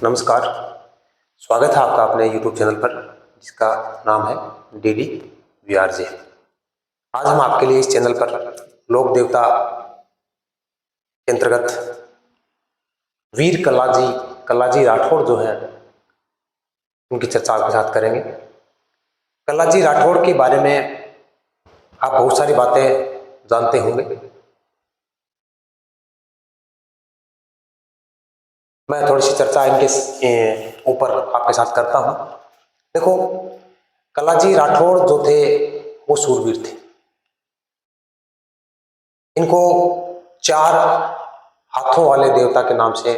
नमस्कार। स्वागत है आपका अपने YouTube चैनल पर जिसका नाम है डेली VRJ। आज हम आपके लिए इस चैनल पर लोक देवता के अंतर्गत वीर कल्लाजी राठौड़ जो है उनकी चर्चा आपके साथ करेंगे। कल्लाजी राठौड़ के बारे में आप बहुत सारी बातें जानते होंगे। मैं थोड़ी सी चर्चा इनके ऊपर आपके साथ करता हूं। देखो, कल्लाजी राठौड़ जो थे वो शूरवीर थे। इनको 4 हाथों वाले देवता के नाम से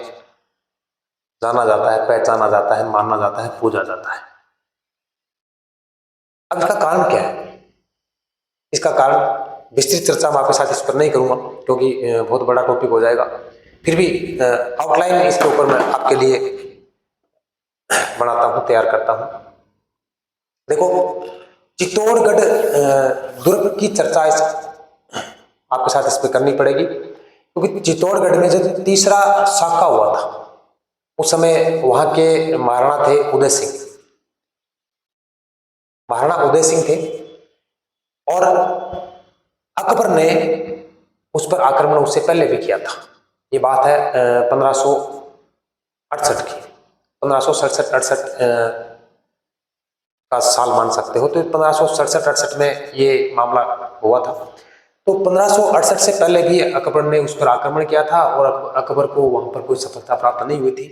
जाना जाता है, पहचाना जाता है, माना जाता है, पूजा जाता है। अब इसका कारण क्या है? इसका कारण विस्तृत चर्चा मैं आपके साथ इस पर नहीं करूंगा क्योंकि बहुत बड़ा टॉपिक हो जाएगा। फिर भी आउटलाइन इसके ऊपर मैं आपके लिए बनाता हूं, तैयार करता हूं। देखो, चित्तौड़गढ़ दुर्ग की चर्चा आपके साथ इस पर करनी पड़ेगी क्योंकि चित्तौड़गढ़ में जब तीसरा साका हुआ था उस समय वहां के महाराणा थे उदय सिंह। महाराणा उदय सिंह थे और अकबर ने उस पर आक्रमण उससे पहले भी किया था। ये बात है 1568 की। 1567-68 का साल मान सकते हो। तो 1567-68 में ये मामला हुआ था। तो 1568 से पहले भी अकबर ने उस पर आक्रमण किया था और अकबर को वहां पर कोई सफलता प्राप्त नहीं हुई थी।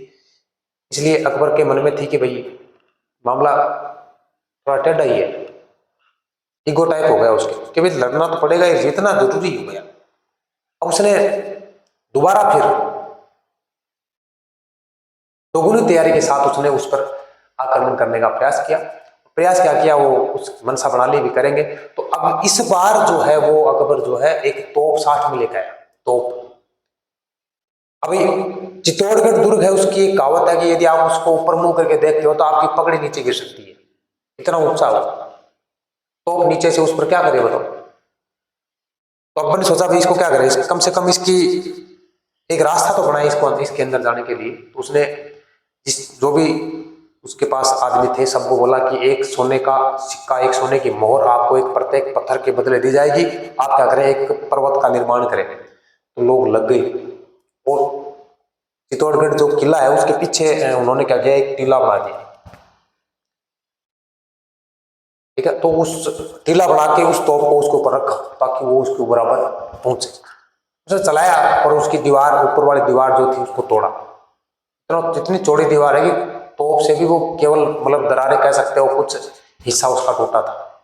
इसलिए अकबर के मन में थी कि भाई मामला थोड़ा टेढ़ा ही है, ईगो टाइप हो गया उसके कि भाई लड़ना तो पड़ेगा, ये जीतना जरूरी हो गया। अब उसने दोबारा फिर दोगुनी तैयारी के साथ उसने उस पर आक्रमण करने का प्रयास क्या किया वो उस मनसा बना ली भी करेंगे। तो अब इस बार जो है वो अकबर जो है एक तोप साथ में लेकर आया। तोप, अभी चित्तौड़गढ़ दुर्ग है, उसकी एक कहावत है कि यदि आप उसको ऊपर मुंह करके देखते हो तो आपकी पगड़ी नीचे गिर सकती है, इतना ऊंचा हो। तो नीचे से उस पर क्या करे बताओ? तो अकबर ने सोचा भाई इसको क्या करे, कम से कम इसकी एक रास्ता तो बनाए इसके अंदर जाने के लिए। तो उसने जो भी उसके पास आदमी थे सबको बोला कि एक सोने का सिक्का, एक सोने की मोहर आपको एक प्रत्येक पत्थर के बदले दी जाएगी। आप क्या करें, एक पर्वत का निर्माण करें। तो लोग लग गए और चित्तौड़गढ़ जो किला है उसके पीछे उन्होंने क्या किया, एक टीला बना दिया। ठीक है, तो उस टीला बना के उस तोप को उसके ऊपर रखा ताकि वो उसके बराबर पहुंचे। उसने चलाया और उसकी दीवार, ऊपर वाली दीवार जो थी उसको तोड़ा। तो इतनी चौड़ी दीवार है कि तोप से भी वो केवल मतलब दरारें कह सकते हो, कुछ हिस्सा उसका टूटा था।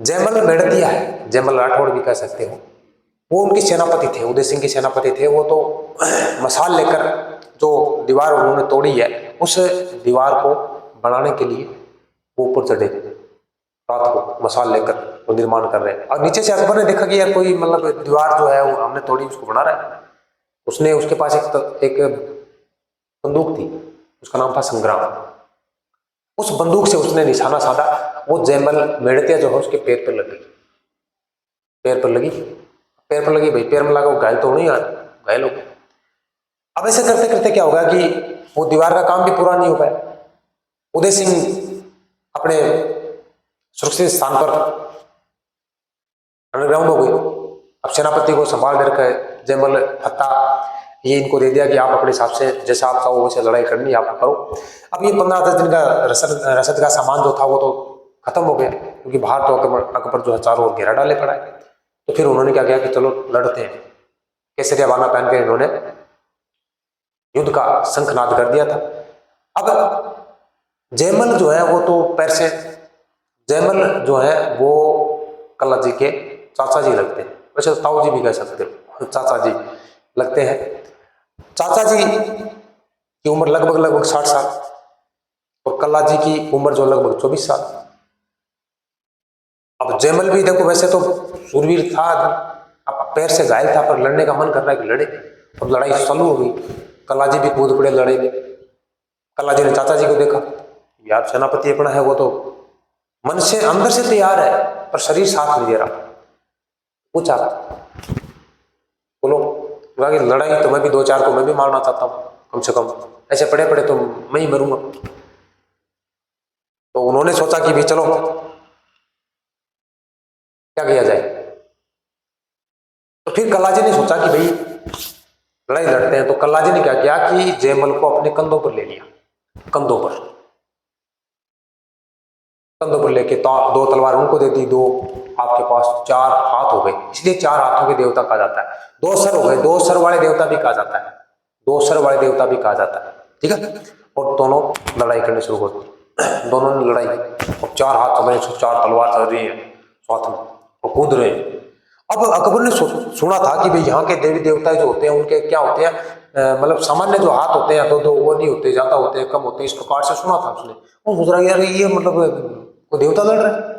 जयमल मेड़तिया है, जयमल राठौड़ भी कह सकते हो, वो उनके सेनापति थे, उदय सिंह के सेनापति थे। वो तो मसाल लेकर जो दीवार उन्होंने तोड़ी है उस दीवार को बनाने के लिए वो ऊपर चढ़े, रात को मसाल लेकर वो निर्माण कर रहे हैं। और नीचे से अकबर ने देखा कि यार कोई मतलब दीवार जो है वो हमने तोड़ी उसको बना रहा है। उसने उसके पास एक बंदूक थी, उसका नाम था संग्राम। उस बंदूक से उसने निशाना साधा, वो जयमल मेड़तिया जो है उसके पैर पर लगी। पैर पर लगी भाई, पैर में लगा, वो घायल तो नहीं, घायल हो गया। अब ऐसे करते करते क्या होगा कि वो दीवार का काम भी पूरा नहीं हो पाया। उदय सिंह अपने सुरक्षित स्थान पर अंडरग्राउंड हो गए। अब सेनापति को संभाल कर रखा जयमल फत्ता, ये इनको दे दिया कि आप अपने हिसाब से जैसा आप चाहो वैसे लड़ाई करनी आप करो। अब ये 15-10 दिन का रसद का सामान जो था वो तो खत्म हो गया क्योंकि बाहर तो अकबर जो है चारों ओर घेरा डाले पड़ा है। तो फिर उन्होंने क्या किया कि चलो लड़ते हैं। केसरिया बाना पहन के इन्होंने युद्ध का शंखनाद कर दिया था। अब जयमल जो है वो तो पैर से, जयमल जो है वो कल्लाजी के चाचा जी लगते हैं, वैसे तो ताऊ जी भी कह सकते हो, चाचा जी लगते हैं। चाचा जी की उम्र लगभग 60 साल और कल्लाजी की उम्र जो लगभग 24 साल। अब जयमल भी देखो वैसे तो शूरवीर था, अब पैर से घायल था पर लड़ने का मन कर रहा है कि लड़े। अब लड़ाई चालू हो गई, कल्लाजी भी कूद पड़े लड़ाई में। कल्लाजी ने चाचा जी को देखा, यार सेनापति अपना है वो तो मन से अंदर से तैयार है पर शरीर साथ नहीं दे रहा। पूछा, बोलो, लड़ाई तो मैं भी 2-4 को मैं भी मारना चाहता हूँ कम से कम, ऐसे पड़े पड़े तो मैं ही मरूंगा। तो उन्होंने सोचा कि भाई चलो क्या किया जाए। तो फिर कल्लाजी ने सोचा कि भाई लड़ाई लड़ते हैं। तो कल्लाजी ने क्या किया कि जयमल को अपने कंधों पर ले लिया, कंधों पर लेके तो दो तलवार उनको दे दी, दो आपके पास चार हाथ हो गए, इसलिए चार हाथों के देवता कहा जाता है। दो सर हो गए, दो सर वाले देवता भी कहा जाता है, दो सर वाले देवता भी कहा जाता है, ठीक है। और दोनों लड़ाई करने शुरू कर दी, दोनों ने लड़ाई, और चार हाथ चल रहे हैं, चार तलवार चल रही है साथ में, और कूद रहे हैं। अब अकबर ने सुना था कि भाई यहाँ के देवी देवता जो होते हैं उनके क्या होते हैं, मतलब सामान्य जो हाथ होते हैं तो वो नहीं होते, ज्यादा होते हैं, कम होते हैं, इस प्रकार से सुना था उसने। वो सोच रहा यार ये मतलब वो देवता लड़ रहे,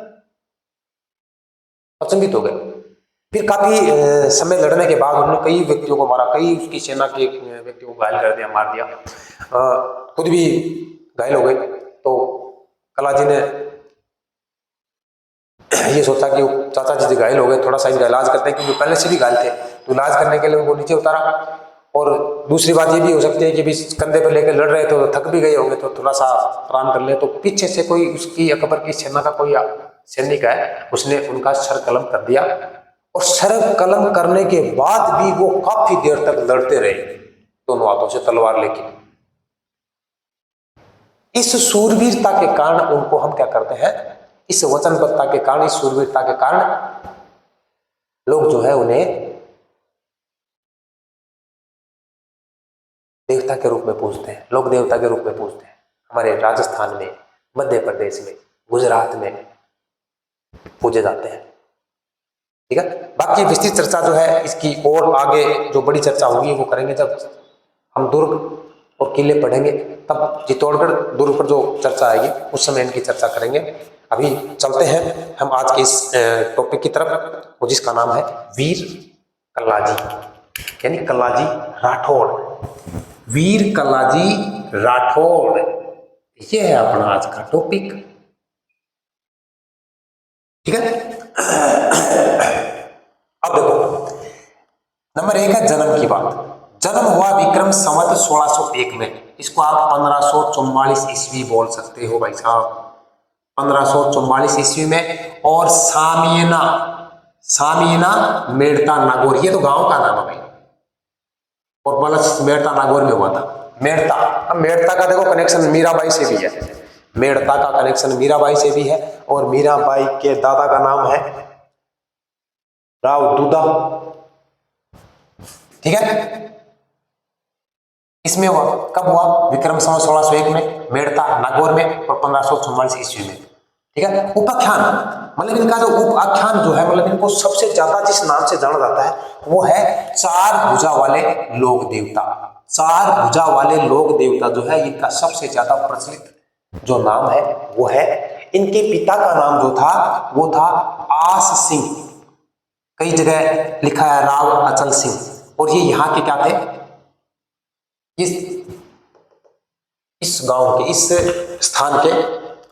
अचंभित हो गए। फिर काफी समय लड़ने के बाद उन्होंने कई व्यक्तियों को मारा, कई उसकी सेना के व्यक्तियों को घायल कर दिया, मार दिया, खुद भी घायल हो गए। तो कलाजी ने ये सोचा कि चाचा जी घायल हो गए, थोड़ा सा इनका इलाज करते हैं, क्योंकि पहले से भी घायल थे, तो इलाज करने के लिए उनको नीचे उतारा। और दूसरी बात ये भी हो सकती है कि भी कंधे पर लेकर लड़ रहे थे तो थक भी गए होंगे, तो थोड़ा सा आराम कर ले। तो पीछे से कोई उसकी अकबर की सेना का कोई सैनिक है, उसने उनका सर कलम कर दिया, और सर कलम करने के बाद भी वो काफी देर तक लड़ते रहे दोनों हाथों से तलवार लेके। इस सूरवीरता के कारण उनको हम क्या करते हैं, इस वचनबद्धता के कारण, इस सूरवीरता के कारण लोग जो है उन्हें देवता के रूप में पूजते हैं, लोग देवता के रूप में पूजते हैं। हमारे राजस्थान में, मध्य प्रदेश में, गुजरात में पूजे जाते हैं, ठीक है। बाकी विस्तृत चर्चा जो है इसकी और आगे जो बड़ी चर्चा होगी वो करेंगे जब हम दुर्ग और किले पढ़ेंगे, तब चित्तौड़गढ़ दुर्ग पर जो चर्चा आएगी उस समय इनकी चर्चा करेंगे। अभी चलते हैं हम आज के इस टॉपिक की तरफ, जिसका नाम है वीर कल्लाजी, यानी कल्लाजी राठौड़, वीर कल्लाजी राठौड़, ये है अपना आज का टॉपिक, ठीक है। अब देखो, नंबर 1 है जन्म की बात। जन्म हुआ विक्रम संवत 1601 में, इसको आप 1544 ईस्वी बोल सकते हो भाई साहब, 1544 ईस्वी में। और सामियना, सामियना मेड़ता नागौर, ये तो गांव का नाम है भाई, और मतलब मेड़ता नागौर में हुआ था। मेड़ता, अब मेड़ता का देखो कनेक्शन मीराबाई से भी है, मेड़ता का कनेक्शन मीराबाई से भी है, और मीराबाई के दादा का नाम है राव दूधा, ठीक है। इसमें हुआ, कब हुआ, विक्रम संवत 1601 में, मेड़ता नागौर में, और 1544 ईस्वी में, ठीक है। उपाख्यान, मतलब इनका जो उपाख्यान जो है, मतलब इनको सबसे ज्यादा जिस नाम से जाना जाता है वो है चार भुजा वाले लोक देवता। चार भुजा वाले लोक देवता जो है इनका सबसे ज्यादा प्रचलित जो नाम है वो है, इनके पिता का नाम जो था वो था आस सिंह, कई जगह लिखा है राव अचल सिंह, और ये यहाँ के क्या थे, इस गांव के, इस स्थान के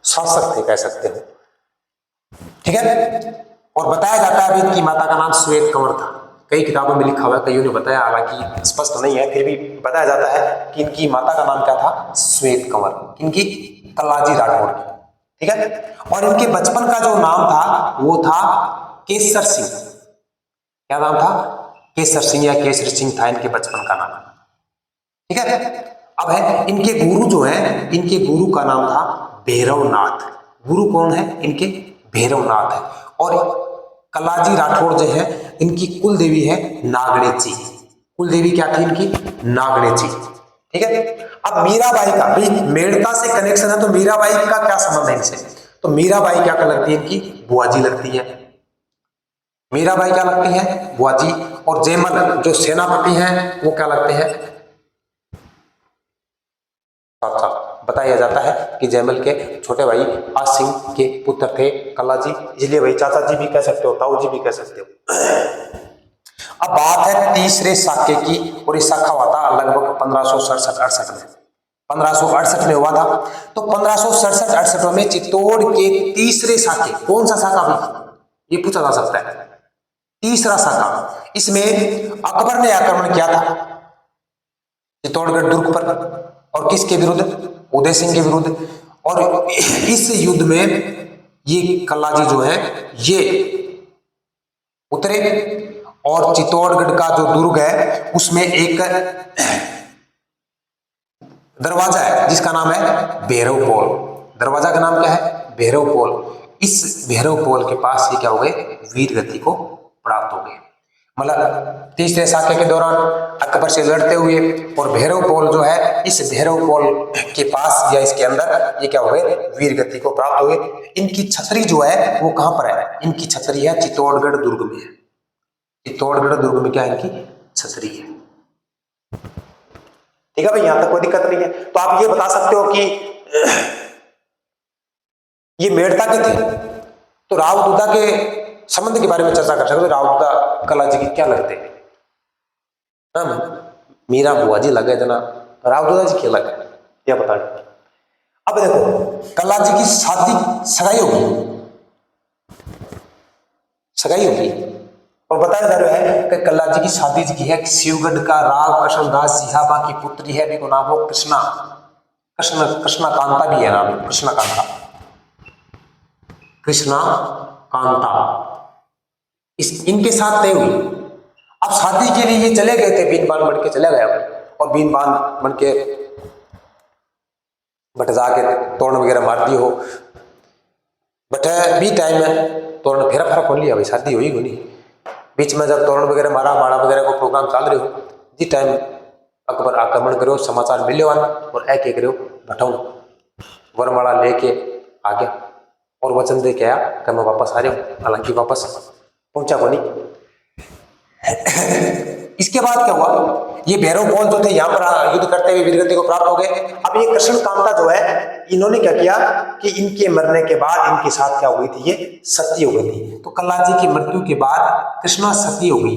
शासक थे कह सकते हो, ठीक है। और बताया जाता है इनकी माता का नाम श्वेत कंवर था, कई किताबों में लिखा हुआ है, कईयों ने बताया, हालांकि स्पष्ट नहीं है, फिर भी बताया जाता है कि इनकी माता का नाम क्या था, श्वेत कंवर, इनकी कल्लाजी राठौड़ की, ठीक है। और इनके बचपन का जो नाम था वो था केसर सिंह, क्या नाम था, केसर सिंह या केसरी सिंह था इनके बचपन का नाम, ठीक है। अब है इनके गुरु जो है, इनके गुरु का नाम था भैरवनाथ, गुरु कौन है इनके, भैरवनाथ है। और कल्लाजी राठौड़ जो है इनकी कुल देवी है नागणेची, कुल देवी क्या थी इनकी, नागणेची, ठीक है। अब मीराबाई का भी मेड़ता से कनेक्शन है, तो मीराबाई का क्या संबंध है इनसे, तो मीराबाई क्या लगती है इनकी, बुआजी लगती है, मीराबाई क्या लगती है, बुआजी। और जयमल जो सेनापति हैं वो क्या लगते हैं, चाचा। बताया जाता है कि जयमल के छोटे भाई आस सिंह के पुत्र थे कल्लाजी, इसलिए भाई चाचा जी भी कह सकते हो, ताऊ जी भी कह सकते हो। अब बात है तीसरे साके की, और ये साखा हुआ था लगभग 1567-68 में, 1568 में हुआ था। तो 1567-68 में चित्तौड़ के तीसरे साके, कौन सा साका भी ये पूछा जा सकता है, तीसरा साका, इसमें अकबर ने आक्रमण किया था चित्तौड़गढ़ दुर्ग पर, और किसके विरुद्ध? उदय सिंह के विरुद्ध। और इस युद्ध में ये कल्लाजी जो है ये उतरे और चित्तौड़गढ़ का जो दुर्ग है उसमें एक दरवाजा है जिसका नाम है भैरव पोल। दरवाजा का नाम क्या है? भैरव पोल। इस भैरव पोल के पास ये क्या हो गए? वीर गति को प्राप्त हो गए। मतलब तीसरे साके के दौरान अकबर से लड़ते हुए और भैरव पोल जो है इस भैरव पोल के पास या इसके अंदर ये क्या हो गए? वीर गति को प्राप्त हो गए। इनकी छतरी जो है वो कहां पर है? इनकी छतरी है चित्तौड़गढ़ दुर्ग में है। चित्तौड़गढ़ दुर्ग में क्या है? इनकी छतरी है। ठीक है भाई, यहां तक कोई दिक्कत नहीं है। तो आप ये बता सकते हो कि ये मेड़ता के थे। तो रावदूता के संबंध के बारे में चर्चा कर सकते हो। रावदूता कल्लाजी की क्या लगते हैं? मीरा बुआ जी लगे जना, रावदूता जी क्या लगे क्या बता। अब देखो कल्लाजी की शादी सगाई होगी, सगाई होगी और बताया जा रहा है कि कल्लाजी की शादी की है शिवगढ़ का राव कृष्णदास सिहाबा की पुत्री है, देखो नाम हो कृष्णा। कृष्णा कांता भी है नाम, कृष्णा कांता, कृष्णा कांता इनके साथ तय हुई। अब शादी के लिए ये चले गए थे, बीनबान बन के चले गया और बीनबान बन के बट जाके तोरण वगैरह मार दिए हो बट भी टाइम में तोरण फेरा फेरा खोल लिया भाई, शादी हुई नहीं। बीच में जब तोरण वगैरह मारा माड़ा वगैरह को प्रोग्राम चल रहे हो जी टाइम अकबर आक्रमण करो, समाचार मिले और एक एक करो भटाऊ वरमाला लेके आ गया और वचन दे के आया कि मैं वापस आ रहा हूँ। हालांकि वापस पहुंचा को नहीं। इसके बाद क्या हुआ? ये भैरव पोल जो थे यहाँ पर युद्ध करते हुए वीरगति को प्राप्त हो गए। अब ये कृष्ण कांता जो है इन्होंने क्या किया कि इनके मरने के बाद इनके साथ क्या हो गई थी? ये सती हो गई थी। तो कल्लाजी की मृत्यु के बाद कृष्णा सती हो गई।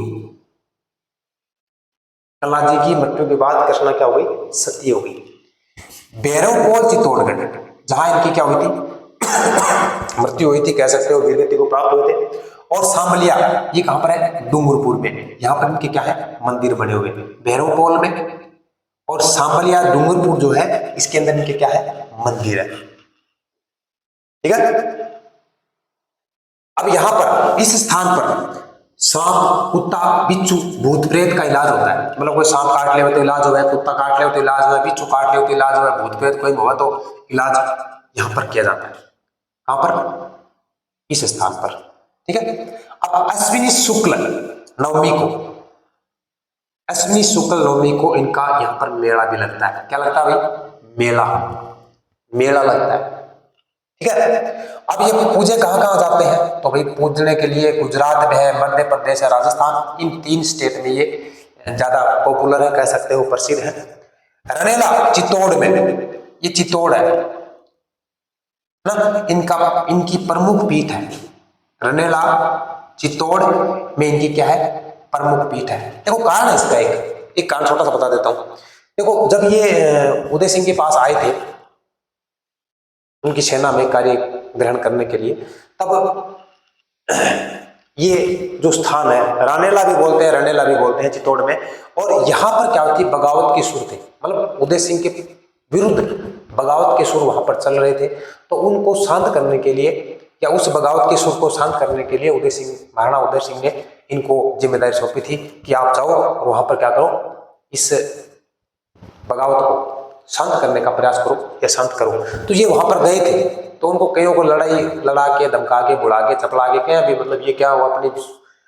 कल्लाजी की मृत्यु के बाद कृष्णा क्या हो गई? सती हो गई। भैरव पोल चित्तौड़गढ़ जहां इनकी क्या हुई थी? मृत्यु हुई थी, कह सकते हो वीरगति को प्राप्त हुए थे। और सांबलिया ये कहां पर है? डूंगरपुर में। यहां पर इनके क्या है? मंदिर बने हुए भैरव पोल में। और सांबलिया डूंगरपुर जो है इसके अंदर इनके क्या है? मंदिर है। ठीक है। अब यहां पर इस स्थान पर सांप, कुत्ता, बिच्छू, भूत प्रेत का इलाज होता है। मतलब कोई सांप काट ले तो इलाज हो, कुत्ता काट ले तो इलाज हो, बिच्छू काट ले तो इलाज हो, भूत प्रेत कोई हुआ तो इलाज यहां पर किया जाता है। कहां पर? इस स्थान पर। ठीक है। अब अश्विनी शुक्ल नवमी को, अश्विनी शुक्ल नवमी को इनका यहां पर मेला भी लगता है। क्या लगता है भाई? मेला, मेला लगता है। ठीक है। अब ये पूजे कहां कहां जाते हैं? तो भाई पूजने के लिए गुजरात में है, मध्य प्रदेश है, राजस्थान, इन 3 स्टेट में ये ज्यादा पॉपुलर है, कह सकते हो प्रसिद्ध है। रनेला चित्तौड़ में, ये चित्तौड़ है ना, इनकी प्रमुख पीठ है। रनेला चित्तौड़ में इनकी क्या है? प्रमुख पीठ है। देखो कारण है इसका, एक कारण छोटा सा बता देता हूं। देखो जब ये उदय सिंह के पास आए थे उनकी सेना में कार्य ग्रहण करने के लिए, तब ये जो स्थान है रानेला भी बोलते हैं, रनेला भी बोलते हैं चित्तौड़ में। और यहाँ पर क्या होती? बगावत के सुर थे, मतलब उदय सिंह के विरुद्ध बगावत के सुर वहां पर चल रहे थे। तो उनको शांत करने के लिए या उस बगावत के सुर को शांत करने के लिए उदय सिंह, महाराणा उदय सिंह ने इनको जिम्मेदारी सौंपी थी कि आप जाओ और वहां पर क्या करो? इस बगावत को शांत करने का प्रयास करो या शांत करो। तो ये वहां पर गए थे तो उनको कईयों को लड़ा के, धमका के, बुला के, चपला के, क्या भी मतलब ये क्या हुआ?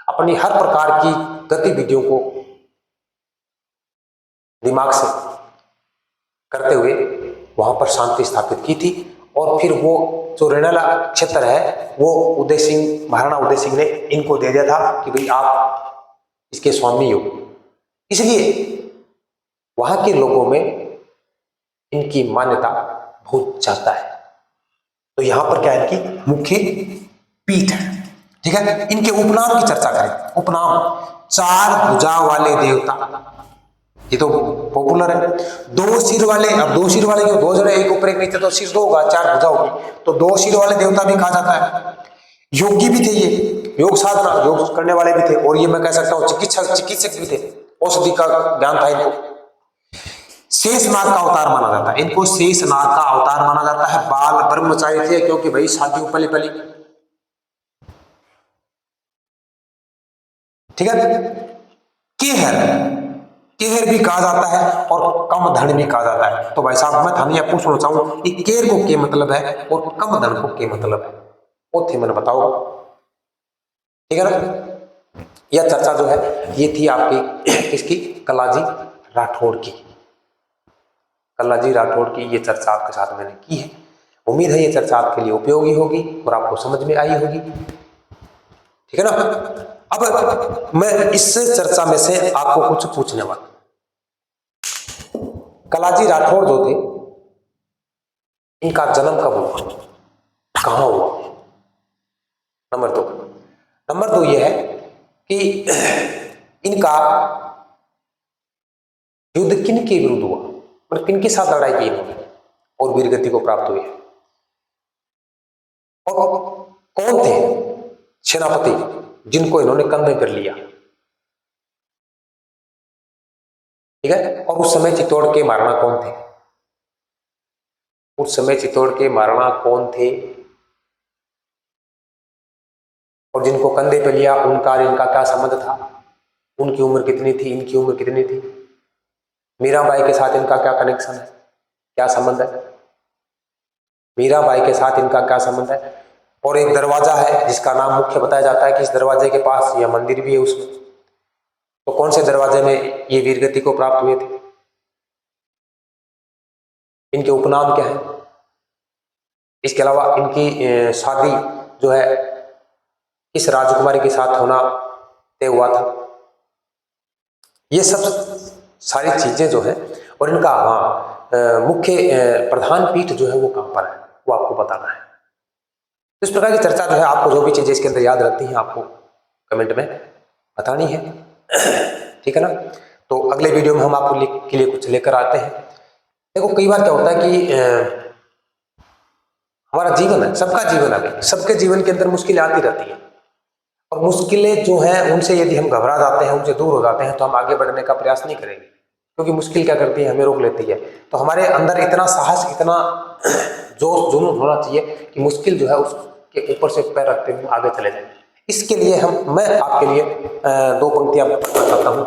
अपनी हर प्रकार की गतिविधियों को दिमाग से करते हुए वहां पर शांति स्थापित की थी। और फिर वो जो रनेला क्षेत्र है वो उदय सिंह, महाराणा उदय सिंह ने इनको दे दिया था कि भाई आप इसके स्वामी हो। इसलिए वहां के लोगों में इनकी मान्यता बहुत ज्यादा है। तो यहां पर क्या है? इनकी मुख्य पीठ है। ठीक है। इनके उपनाम की चर्चा करें। उपनाम, 4 भुजा वाले देवता, ये तो पॉपुलर है। 2 सिर वाले, अब 2 सिर वाले क्यों? 2 जने एक ऊपर एक नीचे, तो सिर 2 होगा, 4 भुजा होगी, तो 2 सिर वाले देवता भी कहा जाता है। योगी भी थे ये, योग साधना, योग करने वाले भी थे। और ये मैं कह सकता हूं चिकित्सक भी थे, औषधि का ज्ञान था इनको। शेषनाग का अवतार माना जाता है, इनको शेषनाग का अवतार माना जाता है। बाल ब्रह्मचारी थे क्योंकि भाई शादी पली पली, ठीक है। केहर, केहर भी कहा जाता है और कम धन भी कहा जाता है। तो भाई साहब मैं थाने यह पूछना चाहूँ कि केर को के मतलब है और कम धन को के मतलब है, वो थे मैंने बताओ, ठीक है ना। यह चर्चा जो है ये थी आपकी किसकी, कलाजी राठौड़ की। कलाजी राठौड़ की ये चर्चा आपके साथ मैंने की है। उम्मीद है ये चर्चा आपके लिए उपयोगी होगी और आपको समझ में आई होगी, ठीक है ना। अब मैं इस चर्चा में से आपको कुछ पूछने वाला। कलाजी राठौड़ जो थे, इनका जन्म कब हुआ, कहां हुआ? नंबर 2 यह है कि इनका युद्ध किन के विरुद्ध हुआ, मतलब किन के साथ लड़ाई की इन्होंने और वीरगति को प्राप्त हुई, और कौन थे सेनापति जिनको इन्होंने कंधे पर लिया, ठीक है। और उस समय चित्तौड़ के महाराणा कौन थे, उस समय चित्तौड़ के महाराणा कौन थे, और जिनको कंधे पे लिया उनका और इनका क्या संबंध था, उनकी उम्र कितनी थी, इनकी उम्र कितनी थी, मीराबाई के साथ इनका क्या कनेक्शन है, क्या संबंध है, मीराबाई के साथ इनका क्या संबंध है। और एक दरवाजा है जिसका नाम मुख्य बताया जाता है कि इस दरवाजे के पास यह मंदिर भी है उसमें, तो कौन से दरवाजे में ये वीरगति को प्राप्त हुए थे, इनके उपनाम क्या है, इसके अलावा इनकी शादी जो है इस राजकुमारी के साथ होना तय हुआ था। ये सब सारी चीजें जो है, और इनका मुख्य प्रधान पीठ जो है वो कहां पर है, वो आपको बताना है। इस प्रकार की चर्चा जो है, आपको जो भी चीजें इसके अंदर याद रहती हैं आपको कमेंट में बतानी है, ठीक है ना। तो अगले वीडियो में हम आपको के लिए कुछ लेकर आते हैं। देखो कई बार क्या होता है कि हमारा जीवन है, सबका जीवन है, सबके जीवन के अंदर मुश्किलें आती रहती है, और मुश्किलें जो हैं उनसे यदि हम घबरा जाते हैं, उनसे दूर हो जाते हैं, तो हम आगे बढ़ने का प्रयास नहीं करेंगे, क्योंकि मुश्किल क्या करती है, हमें रोक लेती है। तो हमारे अंदर इतना साहस, इतना जोश जुनून होना चाहिए कि मुश्किल जो है उसके ऊपर से पैर रखते हुए आगे चले जाए। इसके लिए मैं आपके लिए 2 पंक्तियां बताना चाहता हूं।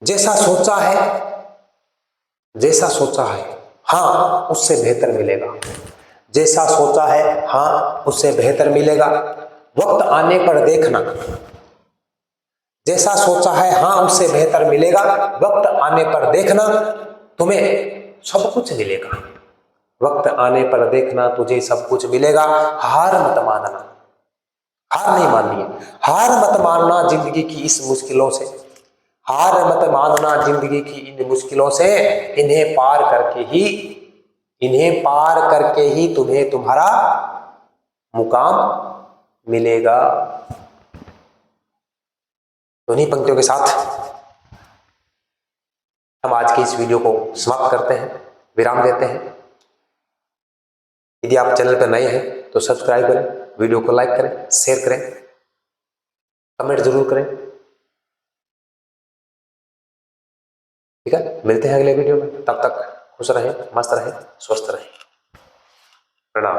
जैसा सोचा है हाँ उससे बेहतर मिलेगा, जैसा सोचा है हाँ उससे बेहतर मिलेगा, वक्त आने पर देखना। जैसा सोचा है हाँ उससे बेहतर मिलेगा, वक्त आने पर देखना तुम्हें सब कुछ मिलेगा। वक्त आने पर देखना तुझे सब कुछ मिलेगा, हार मत मानना, हार नहीं माननी है, हार मत मानना जिंदगी की इस मुश्किलों से, हार मत मानना जिंदगी की इन मुश्किलों से, इन्हें पार करके ही तुम्हें तुम्हारा मुकाम मिलेगा। तो इन्हीं पंक्तियों के साथ हम आज की इस वीडियो को समाप्त करते हैं, विराम देते हैं। यदि आप चैनल पर नए हैं तो सब्सक्राइब करें, वीडियो को लाइक करें, शेयर करें, कमेंट जरूर करें, ठीक है। मिलते हैं अगले वीडियो में, तब तक खुश रहें, मस्त रहें, स्वस्थ रहें। प्रणाम।